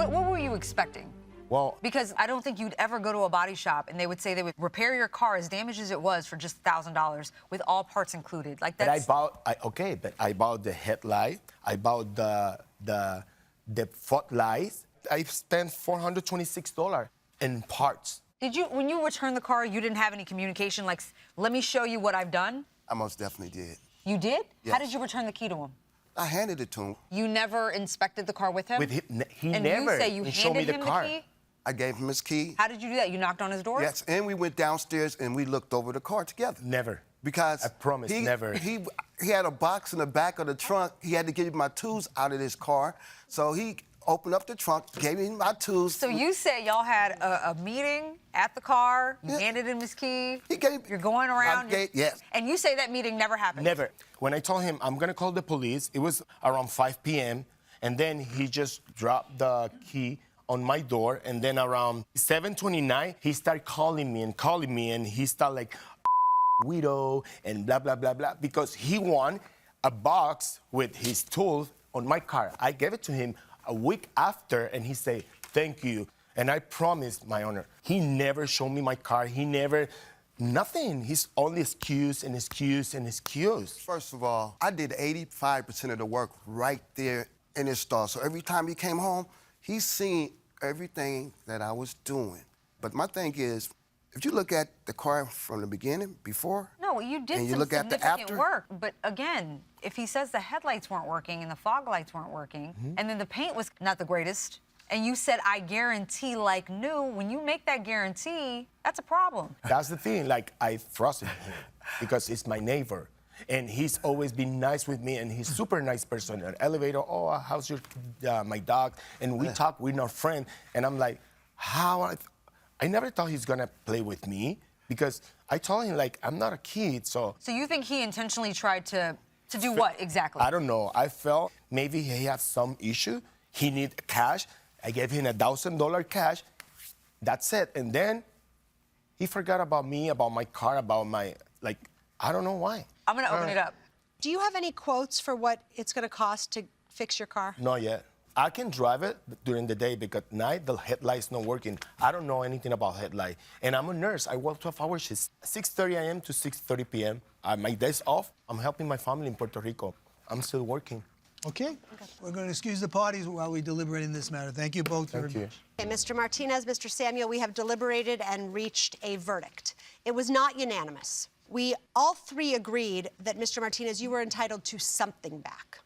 What were you expecting? Well, Because I don't think you'd ever go to a body shop and they would say they would repair your car as damaged as it was for just $1,000 with all parts included. Like that's. but I bought the headlight. I bought the footlights. I spent $426 in parts. Did you, when you returned the car, you didn't have any communication? Like, let me show you what I've done. I most definitely did. You did? Yes. How did you return the key to him? I handed it to him. You never inspected the car with him? He and never you say you showed me handed the him car. the key? I gave him his key. How did you do that? You knocked on his door? Yes, and we went downstairs and we looked over the car together. Never. Because I promise, never. He had a box in the back of the trunk. He had to get my tools out of this car. So he opened up the trunk, gave me my tools. So you say y'all had a meeting at the car, you handed him his key, you're going around. Yes. And you say that meeting never happened? Never. When I told him I'm gonna call the police, it was around 5 p.m. and then he just dropped the key on my door, and then around 7:29, he started calling me, and he started like, widow, and blah, blah, blah, blah, because he won a box with his tools on my car. I gave it to him a week after, and he said, thank you. And I promised, my honor, he never showed me my car. He never, nothing. He's only excuse and excuse and excuse. First of all, I did 85% of the work right there in his store. So every time he came home, he's seen everything that I was doing. But my thing is, if you look at the car from the beginning, before, No, you did and you some look at the significant after, work. But again, if he says the headlights weren't working and the fog lights weren't working, and then the paint was not the greatest, and you said, I guarantee like new, when you make that guarantee, that's a problem. That's the thing, like, I trusted him because it's my neighbor. And he's always been nice with me, and he's super nice person. An elevator, oh, how's your, my dog? And we talk, we're not friends. And I'm like, how? I never thought he's gonna play with me because I told him, like, I'm not a kid, so. So you think he intentionally tried to do what exactly? I don't know. I felt maybe he had some issue. He need cash. I gave him $1,000 cash. That's it. And then he forgot about me, about my car, about my, like, I don't know why. I'm gonna open it up. Do you have any quotes for what it's going to cost to fix your car? Not yet. I can drive it during the day because at night the headlight's not working. I don't know anything about headlight. And I'm a nurse. I work 12-hour shifts, 6:30 a.m. to 6:30 p.m. My day's off. I'm helping my family in Puerto Rico. I'm still working. Okay. We're going to excuse the parties while we deliberate in this matter. Thank you both very much. Okay, Mr. Martinez, Mr. Samuel, we have deliberated and reached a verdict. It was not unanimous. We all three agreed that, Mr. Martinez, you were entitled to something back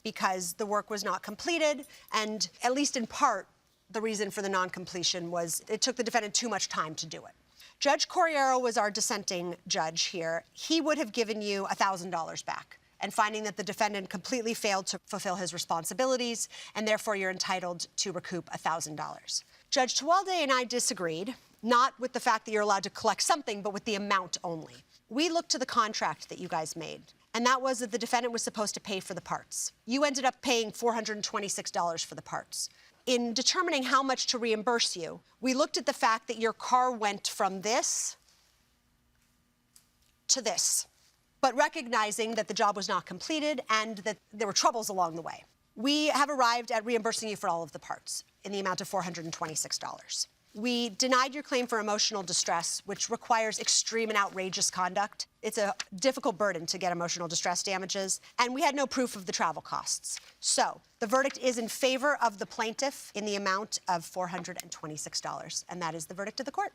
because the work was not completed, and at least in part, the reason for the non-completion was it took the defendant too much time to do it. Judge Corriero was our dissenting judge here. He would have given you $1,000 back, and finding that the defendant completely failed to fulfill his responsibilities, and therefore you're entitled to recoup $1,000. Judge Tewalde and I disagreed, not with the fact that you're allowed to collect something, but with the amount only. We looked to the contract that you guys made, and that was that the defendant was supposed to pay for the parts. You ended up paying $426 for the parts. In determining how much to reimburse you, we looked at the fact that your car went from this to this, but recognizing that the job was not completed and that there were troubles along the way. We have arrived at reimbursing you for all of the parts in the amount of $426. We denied your claim for emotional distress, which requires extreme and outrageous conduct. It's a difficult burden to get emotional distress damages, and we had no proof of the travel costs. So the verdict is in favor of the plaintiff in the amount of $426, and that is the verdict of the court.